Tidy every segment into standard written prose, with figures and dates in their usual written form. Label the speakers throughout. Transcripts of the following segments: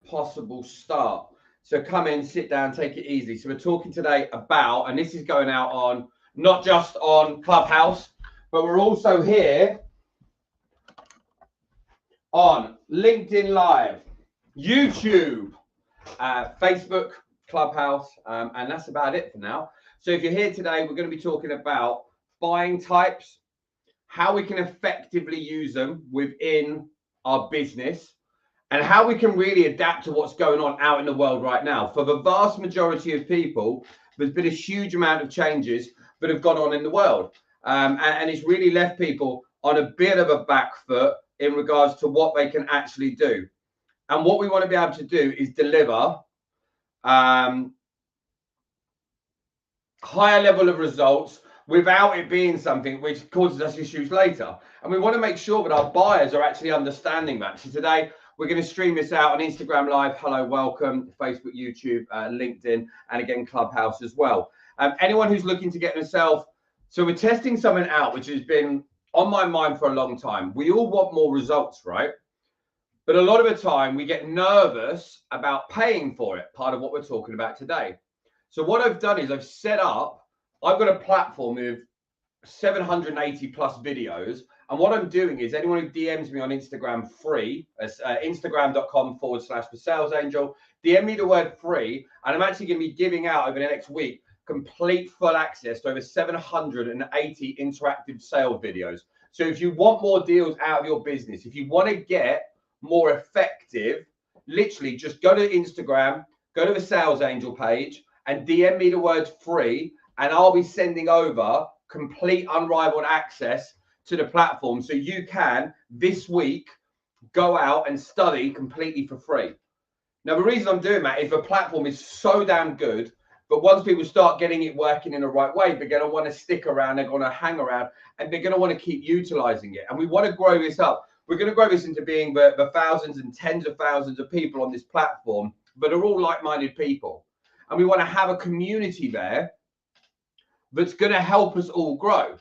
Speaker 1: possible start. So come in, sit down, take it easy. So we're talking today about, and this is going out on not just on Clubhouse, but we're also here on LinkedIn Live, YouTube, Facebook, Clubhouse, and that's about it for now. So if you're here today, we're going to be talking about buying types, how we can effectively use them within our business, and how we can really adapt to what's going on out in the world right now. For the vast majority of people, there's been a huge amount of changes that have gone on in the world. And it's really left people on a bit of a back foot in regards to what they can actually do. And what we want to be able to do is deliver higher level of results without it being something which causes us issues later. And we want to make sure that our buyers are actually understanding that. So today, we're going to stream this out on Instagram Live. Hello, welcome. Facebook, YouTube, LinkedIn, and again, Clubhouse as well. Anyone who's looking to get themselves, so we're testing something out, which has been on my mind for a long time. We all want more results, right? But a lot of the time we get nervous about paying for it, part of what we're talking about today. So what I've done is I've got a platform with 780 plus videos. And what I'm doing is anyone who DMs me on Instagram free, Instagram.com/thesalesangel, DM me the word free. And I'm actually going to be giving out over the next week complete full access to over 780 interactive sales videos. So if you want more deals out of your business, if you want to get more effective, literally just go to Instagram, go to the Sales Angel page and DM me the word free, and I'll be sending over complete unrivaled access to the platform so you can this week go out and study completely for free. Now, the reason I'm doing that is the platform is so damn good, but once people start getting it working in the right way, they're going to want to stick around, they're going to hang around, and they're going to want to keep utilizing it. And we want to grow this up. We're going to grow this into being the thousands and tens of thousands of people on this platform, but are all like-minded people. And we want to have a community there that's going to help us all grow.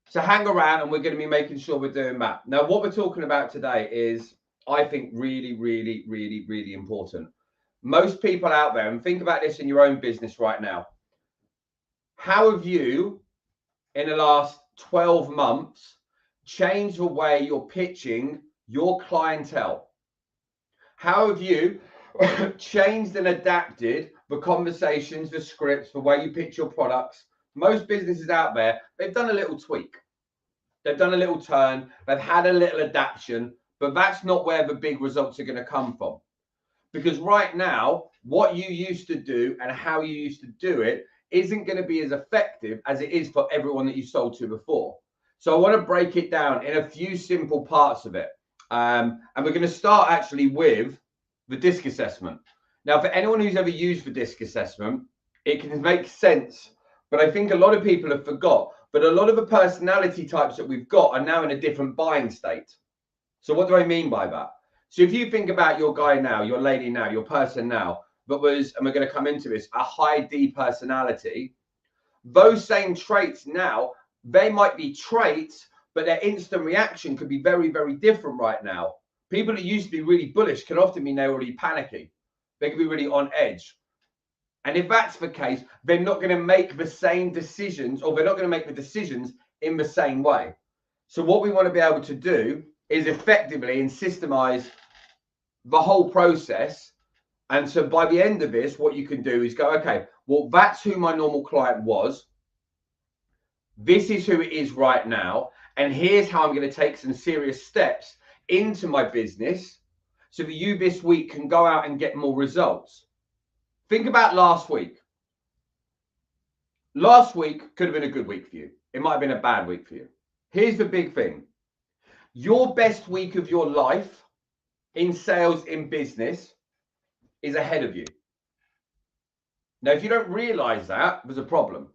Speaker 1: So hang around, and we're going to be making sure we're doing that. Now, what we're talking about today is, I think, really, really, really, really important. Most people out there, and think about this in your own business right now. How have you, in the last 12 months, changed the way you're pitching your clientele? How have you changed and adapted the conversations, the scripts, the way you pitch your products? Most businesses out there, they've done a little tweak. They've done a little turn. They've had a little adaptation, but that's not where the big results are going to come from. Because right now, what you used to do and how you used to do it isn't going to be as effective as it is for everyone that you sold to before. So I want to break it down in a few simple parts of it. And we're going to start actually with the DISC assessment. Now, for anyone who's ever used the DISC assessment, it can make sense. But I think a lot of people have forgot. But a lot of the personality types that we've got are now in a different buying state. So what do I mean by that? So if you think about your guy now, your lady now, your person now, that was, and we're going to come into this, a high D personality, those same traits now, they might be traits, but their instant reaction could be very, very different right now. People that used to be really bullish can often be now really panicky. They can be really on edge. And if that's the case, they're not going to make the same decisions, or they're not going to make the decisions in the same way. So what we want to be able to do is effectively and systemize the whole process. And so by the end of this, what you can do is go, okay, well, that's who my normal client was. This is who it is right now. And here's how I'm going to take some serious steps into my business so that you this week can go out and get more results. Think about last week. Last week could have been a good week for you. It might have been a bad week for you. Here's the big thing. Your best week of your life in sales, in business, is ahead of you. Now, if you don't realize that, there's a problem.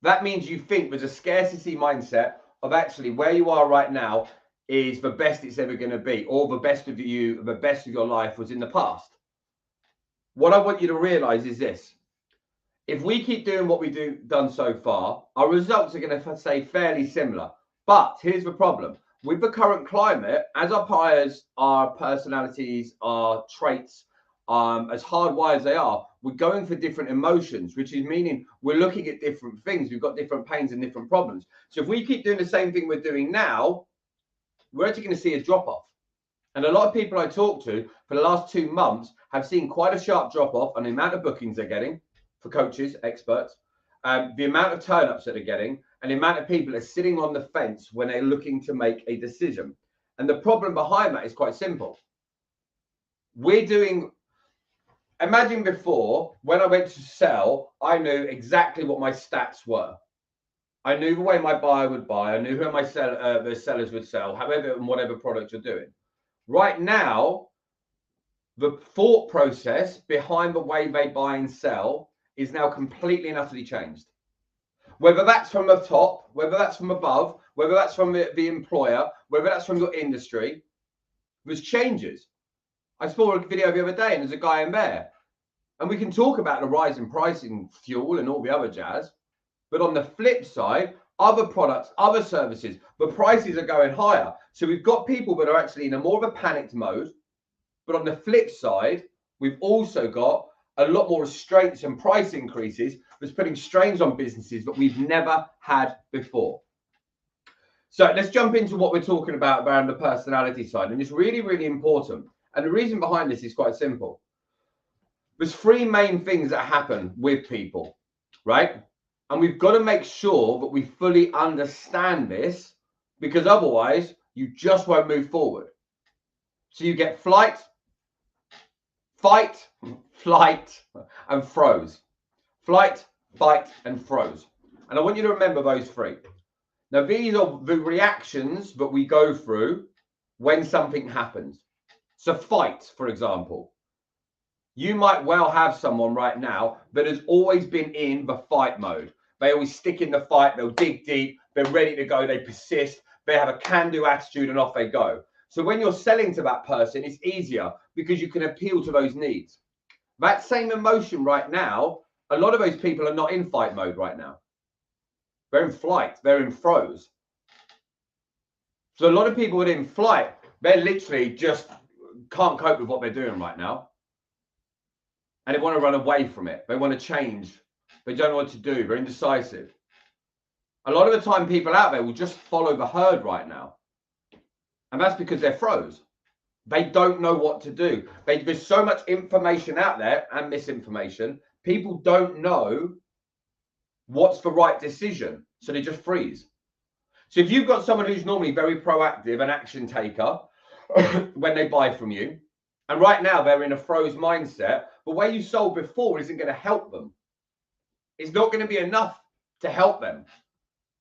Speaker 1: That means you think there's a scarcity mindset of actually where you are right now is the best it's ever going to be, or the best of you, the best of your life was in the past. What I want you to realize is this. If we keep doing what we've done so far, our results are going to stay fairly similar. But here's the problem. with the current climate, as our buyers, our personalities, our traits, as hardwired as they are, we're going for different emotions, which is meaning we're looking at different things. We've got different pains and different problems. So if we keep doing the same thing we're doing now, we're actually going to see a drop off. And a lot of people I talk to for the last 2 months have seen quite a sharp drop off on the amount of bookings they're getting for coaches, experts, the amount of turn-ups that they're getting, and the amount of people that are sitting on the fence when they're looking to make a decision. And the problem behind that is quite simple. Imagine before, when I went to sell, I knew exactly what my stats were. I knew the way my buyer would buy. I knew who the sellers would sell, however and whatever product you're doing. Right now, the thought process behind the way they buy and sell is now completely and utterly changed. Whether that's from the top, whether that's from above, whether that's from the employer, whether that's from your industry, there's changes. I saw a video the other day and there's a guy in there. And we can talk about the rise in pricing, fuel and all the other jazz. But on the flip side, other products, other services, the prices are going higher. So we've got people that are actually in a more of a panicked mode. But on the flip side, we've also got a lot more restraints and price increases that's putting strains on businesses that we've never had before. So let's jump into what we're talking about around the personality side. And it's really, really important. And the reason behind this is quite simple. There's 3 main things that happen with people, right? And we've got to make sure that we fully understand this, because otherwise you just won't move forward. So you get flight, fight, flight, and froze. Flight, fight, and froze. And I want you to remember those 3. Now, these are the reactions that we go through when something happens. So fight, for example. You might well have someone right now that has always been in the fight mode. They always stick in the fight. They'll dig deep. They're ready to go. They persist. They have a can-do attitude and off they go. So when you're selling to that person, it's easier because you can appeal to those needs. That same emotion right now, a lot of those people are not in fight mode right now. They're in flight. They're in froze. So a lot of people that are in flight, they're literally just can't cope with what they're doing right now. And they want to run away from it. They want to change. They don't know what to do. They're indecisive. A lot of the time, people out there will just follow the herd right now. And that's because they're froze. They don't know what to do. There's so much information out there and misinformation. People don't know what's the right decision. So they just freeze. So if you've got someone who's normally very proactive, an action taker, when they buy from you, and right now they're in a froze mindset, the way you sold before isn't going to help them. It's not going to be enough to help them.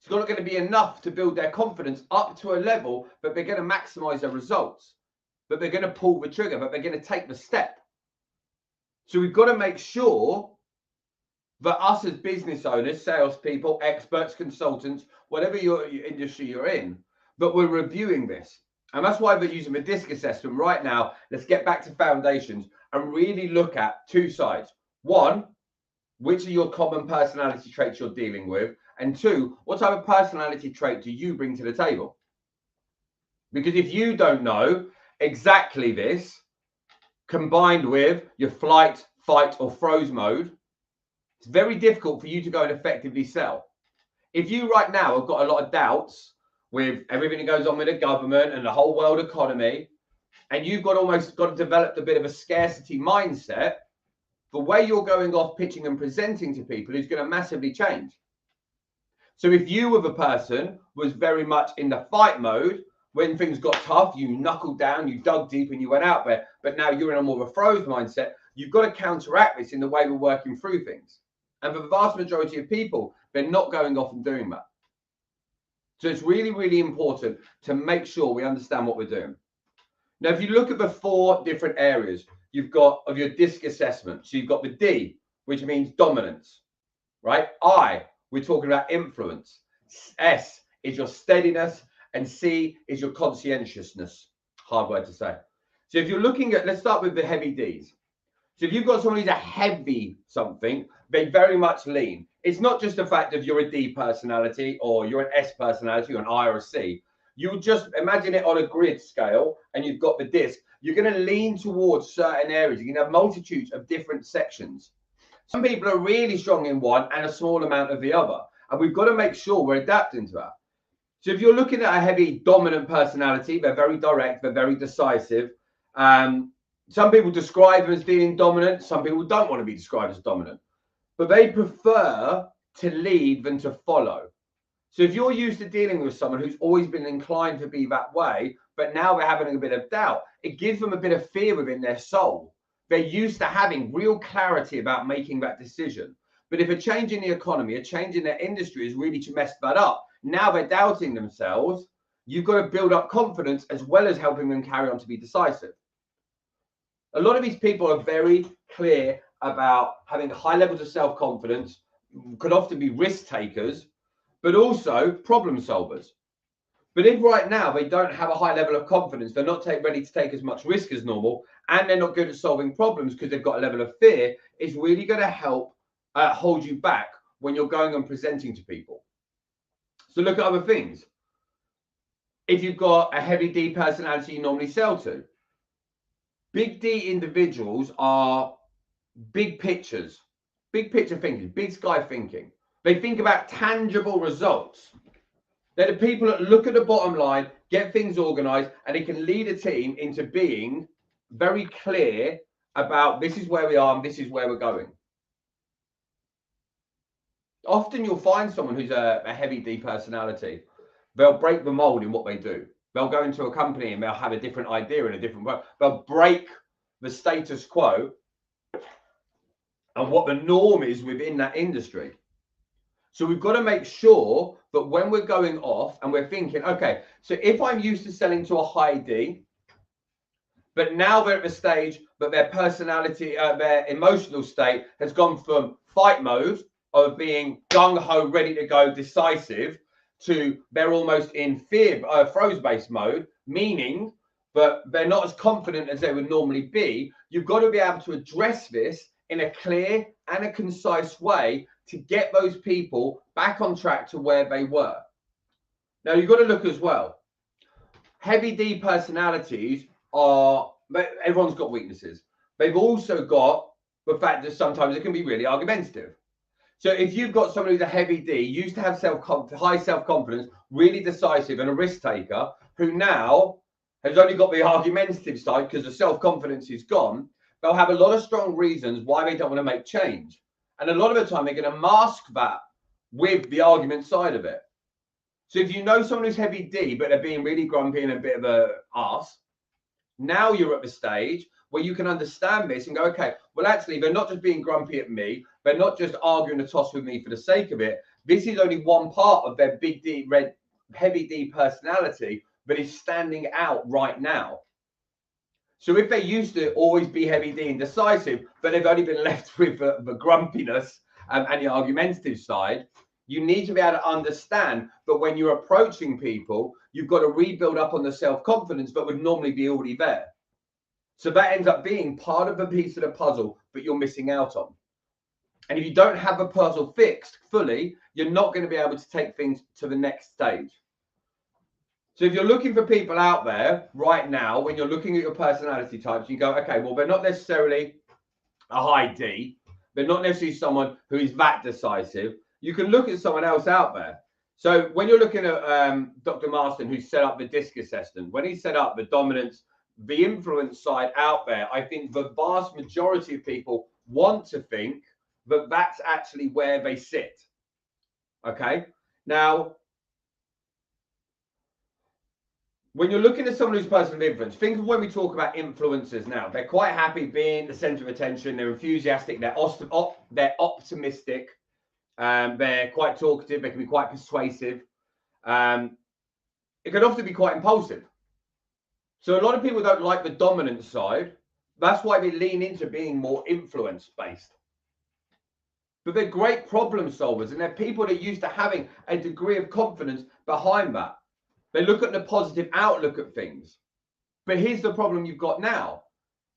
Speaker 1: It's not going to be enough to build their confidence up to a level that they're going to maximize their results, that they're going to pull the trigger, that they're going to take the step. So we've got to make sure that us as business owners, salespeople, experts, consultants, whatever your industry you're in, that we're reviewing this. And that's why we're using the DISC assessment right now. Let's get back to foundations and really look at 2 sides. 1, which are your common personality traits you're dealing with? And 2, what type of personality trait do you bring to the table? Because if you don't know exactly this, combined with your flight, fight, or froze mode, it's very difficult for you to go and effectively sell. If you right now have got a lot of doubts with everything that goes on with the government and the whole world economy, and you've almost got developed a bit of a scarcity mindset, the way you're going off pitching and presenting to people is going to massively change. So if you were the person was very much in the fight mode, when things got tough, you knuckled down, you dug deep and you went out there, but now you're in a more of a froze mindset, you've got to counteract this in the way we're working through things. And for the vast majority of people, they're not going off and doing that. So it's really, really important to make sure we understand what we're doing. Now, if you look at the 4 different areas you've got of your DISC assessment, so you've got the D, which means dominance, right? I, we're talking about influence. S is your steadiness, and C is your conscientiousness. Hard word to say. So if you're looking at, let's start with the heavy Ds. So if you've got someone who's a heavy something, they very much lean. It's not just the fact that you're a D personality or you're an S personality or an I or a C. You'll just imagine it on a grid scale and you've got the disc. You're going to lean towards certain areas. You can have multitudes of different sections. Some people are really strong in one and a small amount of the other. And we've got to make sure we're adapting to that. So if you're looking at a heavy dominant personality, they're very direct, they're very decisive. Some people describe them as being dominant. Some people don't want to be described as dominant, but they prefer to lead than to follow. So if you're used to dealing with someone who's always been inclined to be that way, but now they're having a bit of doubt, it gives them a bit of fear within their soul. They're used to having real clarity about making that decision. But if a change in the economy, a change in their industry has really messed that up, now they're doubting themselves. You've got to build up confidence as well as helping them carry on to be decisive. A lot of these people are very clear about having high levels of self-confidence, could often be risk takers, but also problem solvers. But if right now they don't have a high level of confidence, they're not ready to take as much risk as normal, and they're not good at solving problems because they've got a level of fear, it's really going to help hold you back when you're going and presenting to people. So look at other things. If you've got a heavy D personality you normally sell to, big D individuals are big pictures, big picture thinking, big sky thinking. They think about tangible results. They're the people that look at the bottom line, get things organized, and they can lead a team into being very clear about this is where we are and this is where we're going. Often you'll find someone who's a heavy D personality. They'll break the mold in what they do. They'll go into a company and they'll have a different idea in a different way. They'll break the status quo and what the norm is within that industry. So we've got to make sure that when we're going off and we're thinking, okay, so if I'm used to selling to a high D, but now they're at the stage that their personality, their emotional state has gone from fight mode of being gung-ho, ready to go, decisive, to they're almost in fear, froze-based mode, meaning that they're not as confident as they would normally be. You've got to be able to address this in a clear and a concise way to get those people back on track to where they were. Now, you've got to look as well. Heavy D personalities everyone's got weaknesses. They've also got the fact that sometimes it can be really argumentative. So if you've got somebody who's a heavy D, used to have high self-confidence, really decisive and a risk taker, who now has only got the argumentative side because the self-confidence is gone, they'll have a lot of strong reasons why they don't want to make change. And a lot of the time they're going to mask that with the argument side of it. So if you know someone who's heavy D, but they're being really grumpy and a bit of a arse, now you're at the stage where you can understand this and go, okay, well, actually, they're not just being grumpy at me. They're not just arguing a toss with me for the sake of it. This is only one part of their big D, heavy D personality that is standing out right now. So if they used to always be heavy D and decisive, but they've only been left with the grumpiness and the argumentative side, you need to be able to understand that when you're approaching people, you've got to rebuild up on the self-confidence that would normally be already there. So that ends up being part of the piece of the puzzle that you're missing out on. And if you don't have the puzzle fixed fully, you're not going to be able to take things to the next stage. So if you're looking for people out there right now, when you're looking at your personality types, you go, okay, well, they're not necessarily a high D. They're not necessarily someone who is that decisive. You can look at someone else out there. So when you're looking at Dr. Marston, who set up the DISC assessment, when he set up the dominance, the influence side out there, I think the vast majority of people want to think that that's actually where they sit. Okay. Now, when you're looking at someone who's person of influence, think of when we talk about influencers now. They're quite happy being the center of attention. They're enthusiastic. They're optimistic. They're quite talkative. They can be quite persuasive. It can often be quite impulsive. So a lot of people don't like the dominant side. That's why they lean into being more influence-based. But they're great problem solvers, and they're people that are used to having a degree of confidence behind that. They look at the positive outlook at things. But here's the problem you've got now.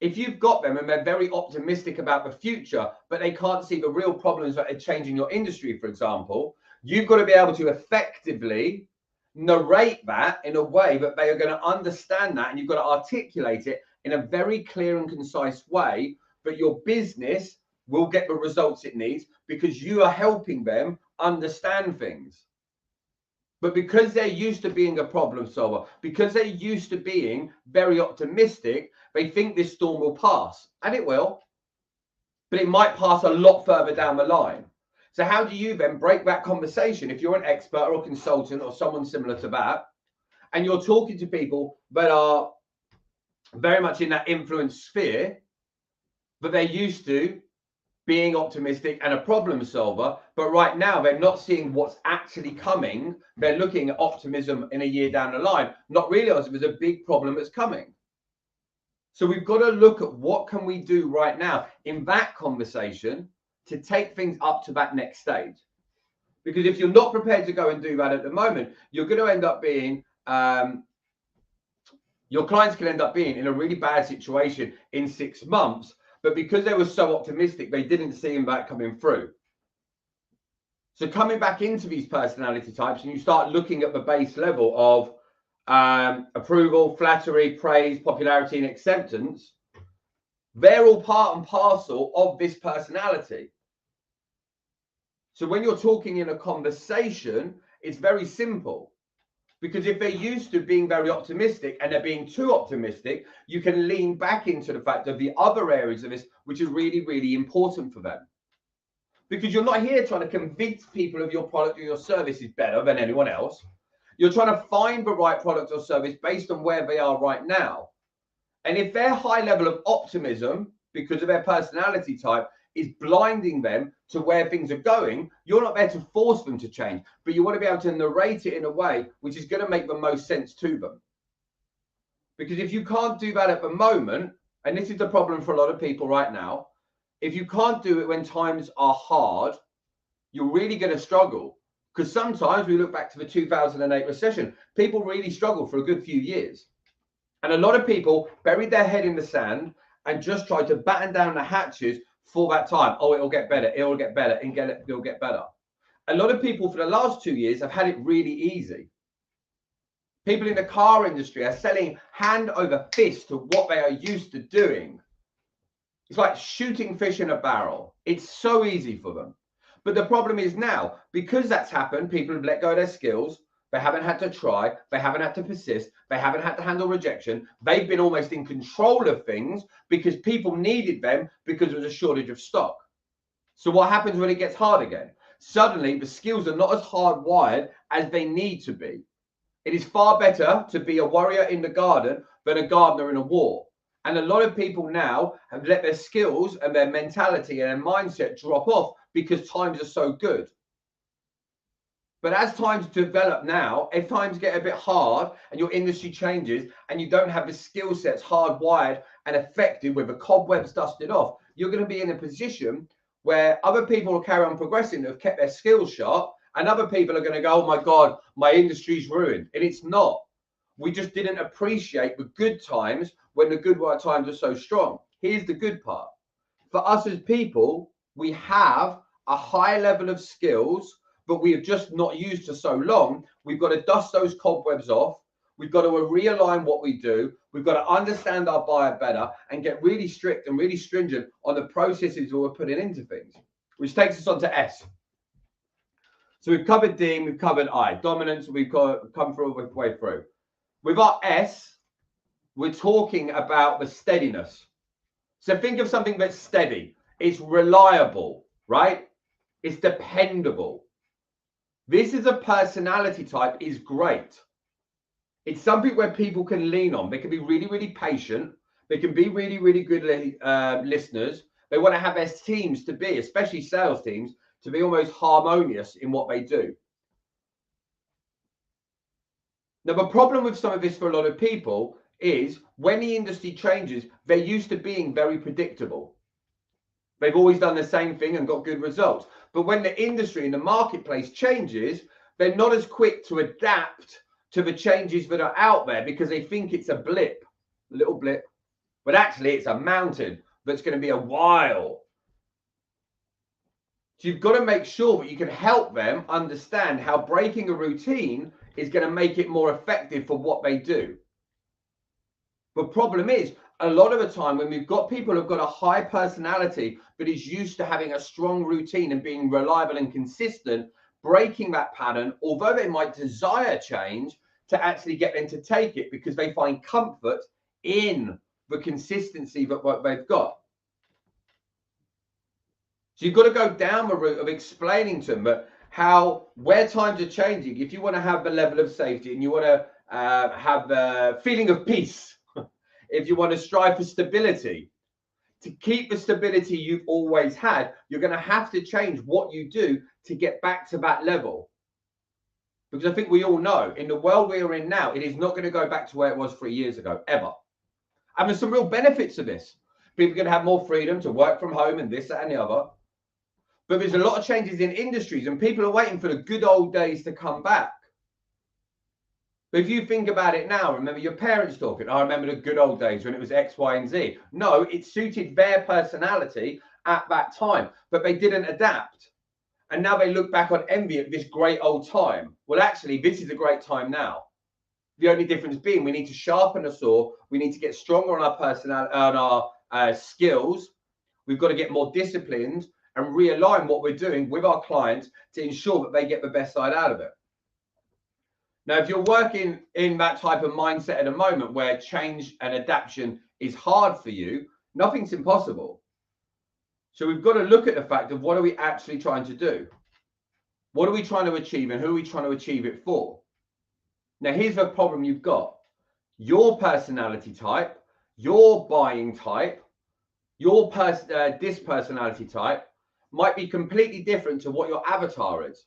Speaker 1: If you've got them and they're very optimistic about the future, but they can't see the real problems that are changing your industry, for example, you've got to be able to effectively narrate that in a way that they are going to understand that, and you've got to articulate it in a very clear and concise way, but your business will get the results it needs because you are helping them understand things. But because they're used to being a problem solver, because they're used to being very optimistic, they think this storm will pass, and it will, but it might pass a lot further down the line. So how do you then break that conversation if you're an expert or a consultant or someone similar to that, and you're talking to people that are very much in that influence sphere, but they're used to being optimistic and a problem solver, but right now they're not seeing what's actually coming. They're looking at optimism in a year down the line, not realizing there's a big problem that's coming. So we've got to look at what can we do right now in that conversation to take things up to that next stage. Because if you're not prepared to go and do that at the moment, you're going to end up being, your clients can end up being in a really bad situation in 6 months, but because they were so optimistic, they didn't see that coming through. So coming back into these personality types, and you start looking at the base level of approval, flattery, praise, popularity, and acceptance, they're all part and parcel of this personality. So when you're talking in a conversation, it's very simple. Because if they're used to being very optimistic and they're being too optimistic, you can lean back into the fact of the other areas of this, which is really, really important for them. Because you're not here trying to convince people of your product or your service is better than anyone else. You're trying to find the right product or service based on where they are right now. And if their high level of optimism, because of their personality type, is blinding them to where things are going, you're not there to force them to change, but you want to be able to narrate it in a way which is going to make the most sense to them. Because if you can't do that at the moment, and this is the problem for a lot of people right now, if you can't do it when times are hard, you're really going to struggle. Because sometimes we look back to the 2008 recession, people really struggled for a good few years. And a lot of people buried their head in the sand and just tried to batten down the hatches for that time. Oh, it'll get better, it'll get better, and it'll get better. A lot of people for the last 2 years have had it really easy. People in the car industry are selling hand over fist to what they are used to doing. It's like shooting fish in a barrel. It's so easy for them. But the problem is now, because that's happened, people have let go of their skills. They haven't had to try. They haven't had to persist. They haven't had to handle rejection. They've been almost in control of things because people needed them because there was a shortage of stock. So what happens when it gets hard again? Suddenly, the skills are not as hardwired as they need to be. It is far better to be a warrior in the garden than a gardener in a war. And a lot of people now have let their skills and their mentality and their mindset drop off because times are so good. But as times develop now, if times get a bit hard and your industry changes and you don't have the skill sets hardwired and effective with the cobwebs dusted off, you're going to be in a position where other people will carry on progressing that have kept their skills sharp, and other people are going to go, oh my God, my industry's ruined. And it's not. We just didn't appreciate the good times when the good times are so strong. Here's the good part. For us as people, we have a high level of skills, but we have just not used for so long. We've got to dust those cobwebs off. We've got to realign what we do. We've got to understand our buyer better and get really strict and really stringent on the processes that we're putting into things, which takes us on to S. So we've covered D, we've covered I. Dominance, we've come through all the way through. With our S, we're talking about the steadiness. So think of something that's steady. It's reliable, right? It's dependable. This is a personality type is great. It's something where people can lean on. They can be really, really patient. They can be really, really good listeners. They want to have their teams to be, especially sales teams, to be almost harmonious in what they do. Now, the problem with some of this for a lot of people is when the industry changes, they're used to being very predictable. They've always done the same thing and got good results. But when the industry and the marketplace changes, they're not as quick to adapt to the changes that are out there because they think it's a blip, a little blip. But actually, it's a mountain that's going to be a while. So you've got to make sure that you can help them understand how breaking a routine is going to make it more effective for what they do. But problem is, a lot of the time when we've got people who've got a high personality, but is used to having a strong routine and being reliable and consistent, breaking that pattern, although they might desire change, to actually get them to take it because they find comfort in the consistency that what they've got. So you've got to go down the route of explaining to them that how, where times are changing, if you want to have the level of safety and you want to have the feeling of peace, if you want to strive for stability, to keep the stability you've always had, you're going to have to change what you do to get back to that level. Because I think we all know in the world we are in now, it is not going to go back to where it was 3 years ago, ever. And there's some real benefits of this. People are going to have more freedom to work from home and this, that, and the other. But there's a lot of changes in industries and people are waiting for the good old days to come back. But if you think about it now, remember your parents talking, I remember the good old days when it was X, Y, and Z. No, it suited their personality at that time, but they didn't adapt. And now they look back on envy at this great old time. Well, actually, this is a great time now. The only difference being we need to sharpen the saw. We need to get stronger on our personality, on our skills. We've got to get more disciplined and realign what we're doing with our clients to ensure that they get the best side out of it. Now, if you're working in that type of mindset at a moment where change and adaptation is hard for you, nothing's impossible. So we've got to look at the fact of what are we actually trying to do? What are we trying to achieve and who are we trying to achieve it for? Now, here's the problem you've got. Your personality type, your buying type, your this personality type might be completely different to what your avatar is.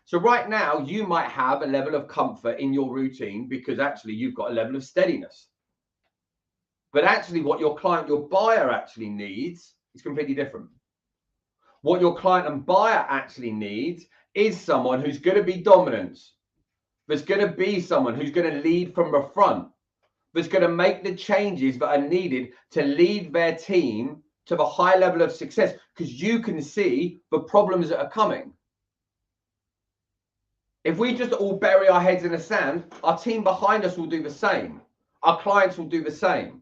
Speaker 1: So right now, you might have a level of comfort in your routine because actually you've got a level of steadiness. But actually what your client, your buyer actually needs is completely different. What your client and buyer actually needs is someone who's going to be dominant. There's going to be someone who's going to lead from the front. That's going to make the changes that are needed to lead their team to the high level of success because you can see the problems that are coming. If we just all bury our heads in the sand, our team behind us will do the same. Our clients will do the same.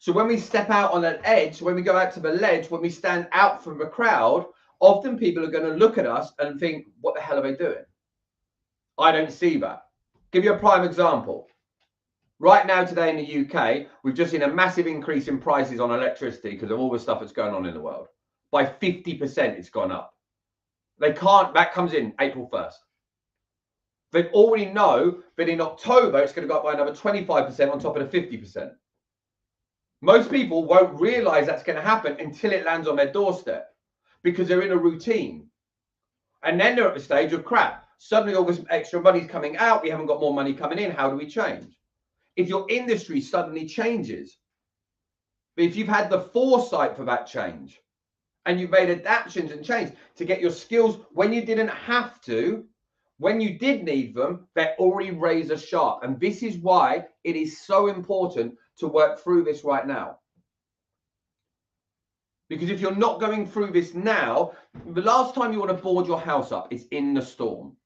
Speaker 1: So when we step out on an edge, when we go out to the ledge, when we stand out from the crowd, often people are going to look at us and think, what the hell are they doing? I don't see that. Give you a prime example. Right now, today in the UK, we've just seen a massive increase in prices on electricity because of all the stuff that's going on in the world. By 50%, it's gone up. They can't, that comes in April 1st. They already know that in October, it's going to go up by another 25% on top of the 50%. Most people won't realize that's going to happen until it lands on their doorstep because they're in a routine. And then they're at the stage of crap. Suddenly all this extra money's coming out. We haven't got more money coming in. How do we change? If your industry suddenly changes, but if you've had the foresight for that change and you've made adaptations and change to get your skills when you didn't have to, when you did need them, they're already razor sharp. And this is why it is so important to work through this right now. Because if you're not going through this now, the last time you want to board your house up is in the storm.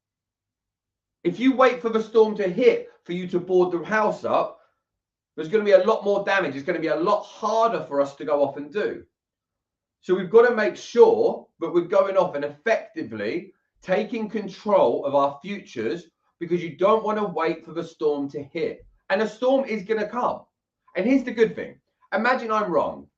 Speaker 1: If you wait for the storm to hit for you to board the house up, there's going to be a lot more damage. It's going to be a lot harder for us to go off and do. So we've got to make sure that we're going off and effectively taking control of our futures because you don't want to wait for the storm to hit. And a storm is going to come. And here's the good thing. Imagine I'm wrong.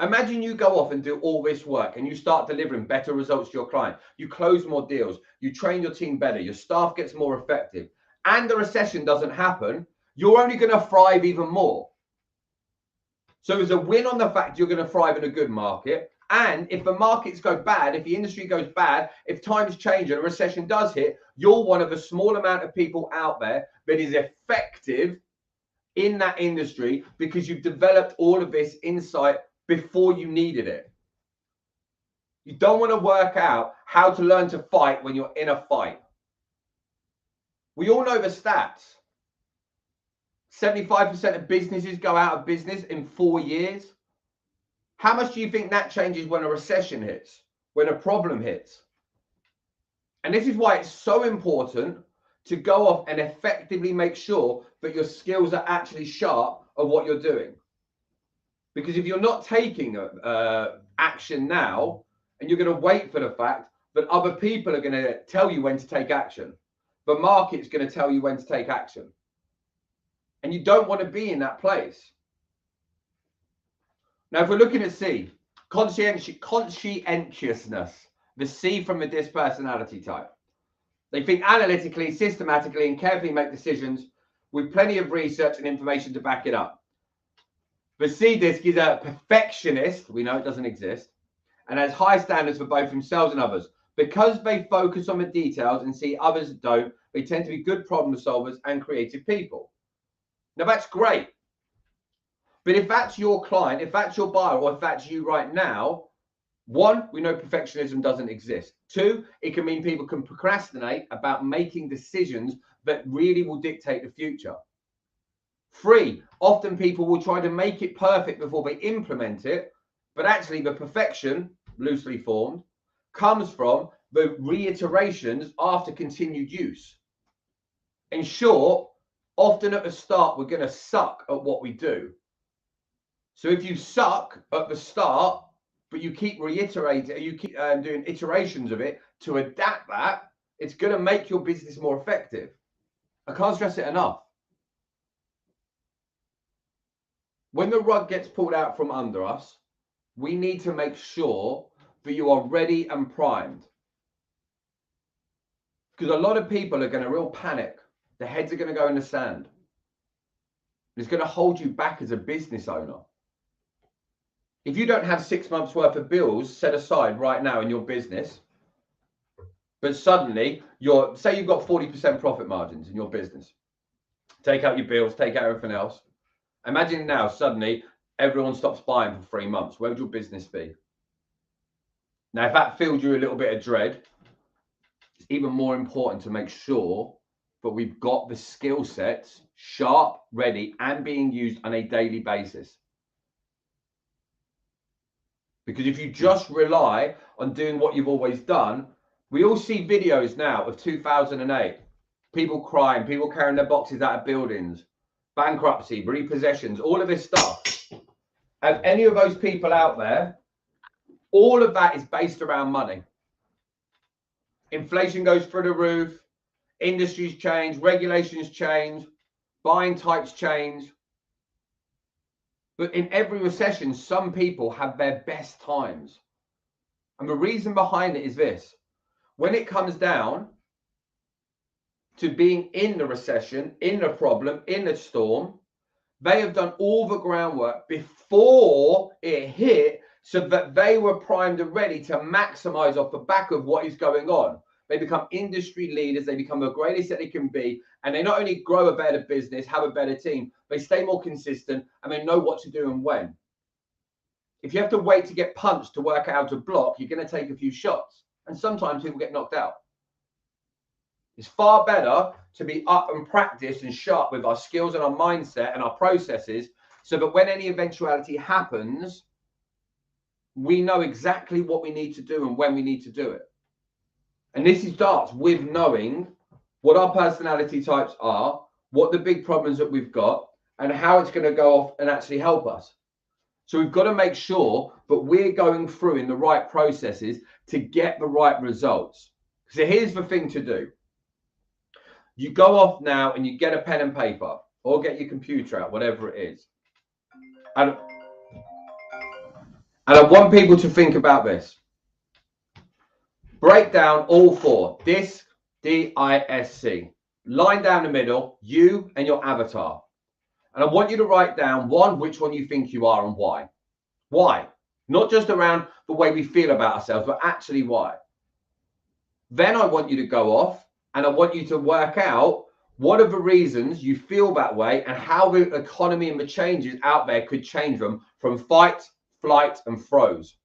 Speaker 1: Imagine you go off and do all this work and you start delivering better results to your client. You close more deals. You train your team better. Your staff gets more effective. And the recession doesn't happen. You're only going to thrive even more. So there's a win on the fact you're going to thrive in a good market. And if the markets go bad, if the industry goes bad, if times change and a recession does hit, you're one of a small amount of people out there that is effective in that industry because you've developed all of this insight before you needed it. You don't want to work out how to learn to fight when you're in a fight. We all know the stats. 75% of businesses go out of business in 4 years. How much do you think that changes when a recession hits, when a problem hits? And this is why it's so important to go off and effectively make sure that your skills are actually sharp of what you're doing. Because if you're not taking action now, and you're going to wait for the fact that other people are going to tell you when to take action, the market's going to tell you when to take action. And you don't want to be in that place. Now, if we're looking at C, conscientiousness, the C from the DISC personality type. They think analytically, systematically, and carefully make decisions with plenty of research and information to back it up. The C DISC is a perfectionist. We know it doesn't exist. And has high standards for both themselves and others. Because they focus on the details and see others don't, they tend to be good problem solvers and creative people. Now, that's great. But if that's your client, if that's your buyer, or if that's you right now, one, we know perfectionism doesn't exist. Two, it can mean people can procrastinate about making decisions that really will dictate the future. Three, often people will try to make it perfect before they implement it, but actually the perfection, loosely formed, comes from the reiterations after continued use. In short, often at the start, we're going to suck at what we do. So if you suck at the start, but you keep reiterating, you keep doing iterations of it to adapt that, it's going to make your business more effective. I can't stress it enough. When the rug gets pulled out from under us, we need to make sure that you are ready and primed. Because a lot of people are going to real panic. Their heads are going to go in the sand. It's going to hold you back as a business owner. If you don't have 6 months worth of bills set aside right now in your business, but suddenly say you've got 40% profit margins in your business, take out your bills, take out everything else. Imagine now suddenly everyone stops buying for 3 months. Where would your business be? Now, if that filled you a little bit of dread, it's even more important to make sure that we've got the skill sets sharp, ready, and being used on a daily basis. Because if you just rely on doing what you've always done, we all see videos now of 2008, people crying, people carrying their boxes out of buildings, bankruptcy, repossessions, all of this stuff. Have any of those people out there, all of that is based around money. Inflation goes through the roof, industries change, regulations change, buying types change. But in every recession, some people have their best times. And the reason behind it is this. When it comes down to being in the recession, in the problem, in the storm, they have done all the groundwork before it hit so that they were primed and ready to maximize off the back of what is going on. They become industry leaders. They become the greatest that they can be. And they not only grow a better business, have a better team, they stay more consistent and they know what to do and when. If you have to wait to get punched to work out a block, you're going to take a few shots. And sometimes people get knocked out. It's far better to be up and practice and sharp with our skills and our mindset and our processes so that when any eventuality happens, we know exactly what we need to do and when we need to do it. And this starts with knowing what our personality types are, what the big problems that we've got, and how it's going to go off and actually help us. So we've got to make sure that we're going through in the right processes to get the right results. So here's the thing to do. You go off now and you get a pen and paper or get your computer out, whatever it is. And I want people to think about this. Break down all four. DISC, D-I-S-C. Line down the middle, you and your avatar. And I want you to write down which one you think you are and why. Why? Not just around the way we feel about ourselves, but actually why. Then I want you to go off and I want you to work out what are the reasons you feel that way and how the economy and the changes out there could change them from fight, flight, and froze.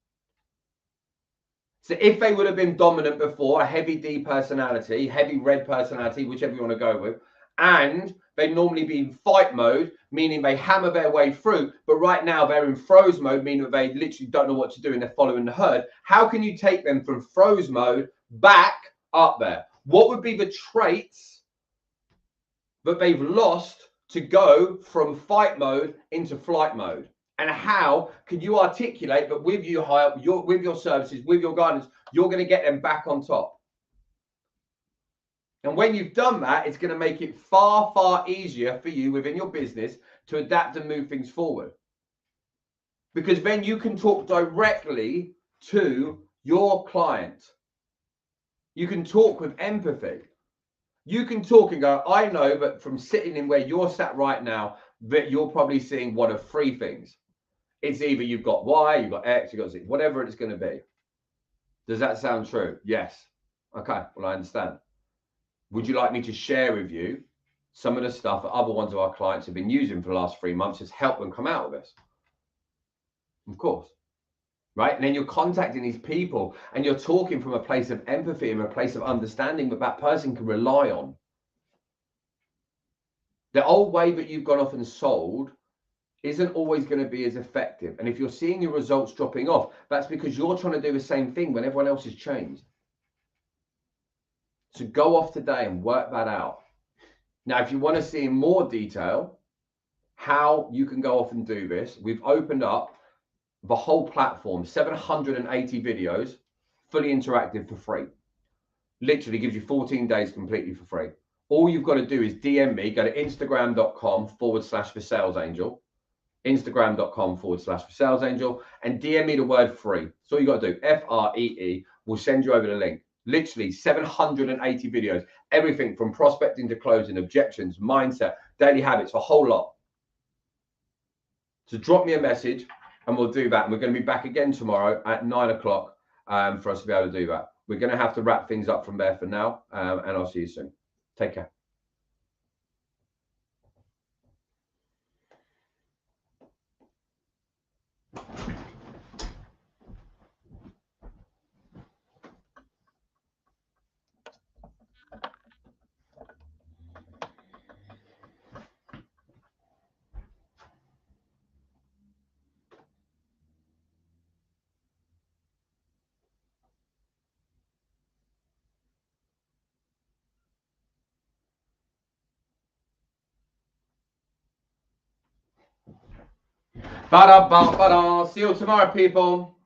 Speaker 1: So if they would have been dominant before, a heavy D personality, heavy red personality, whichever you want to go with, and they'd normally be in fight mode, meaning they hammer their way through, but right now they're in froze mode, meaning that they literally don't know what to do and they're following the herd. How can you take them from froze mode back up there? What would be the traits but they've lost to go from fight mode into flight mode. And how can you articulate that with with your services, with your guidance, you're going to get them back on top? And when you've done that, it's going to make it far, far easier for you within your business to adapt and move things forward. Because then you can talk directly to your client. You can talk with empathy. You can talk and go, I know that from sitting in where you're sat right now, that you're probably seeing one of three things. It's either you've got Y, you've got X, you've got Z, whatever it's going to be. Does that sound true? Yes. Okay, well, I understand. Would you like me to share with you some of the stuff that other ones of our clients have been using for the last 3 months to help them come out of this? Of course. Right? And then you're contacting these people and you're talking from a place of empathy and a place of understanding that that person can rely on. The old way that you've gone off and sold isn't always going to be as effective. And if you're seeing your results dropping off, that's because you're trying to do the same thing when everyone else has changed. So go off today and work that out. Now, if you want to see in more detail how you can go off and do this, we've opened up the whole platform, 780 videos, fully interactive for free. Literally gives you 14 days completely for free. All you've got to do is DM me, go to instagram.com/thesalesangel, instagram.com/thesalesangel, and DM me the word free. That's all you got to do. FREE. We'll send you over the link. Literally 780 videos, everything from prospecting to closing, objections, mindset, daily habits, a whole lot. So drop me a message and we'll do that. And we're going to be back again tomorrow at 9 o'clock for us to be able to do that. We're going to have to wrap things up from there for now. And I'll see you soon. Take care. Ba-da-ba-ba-da. See you tomorrow, people.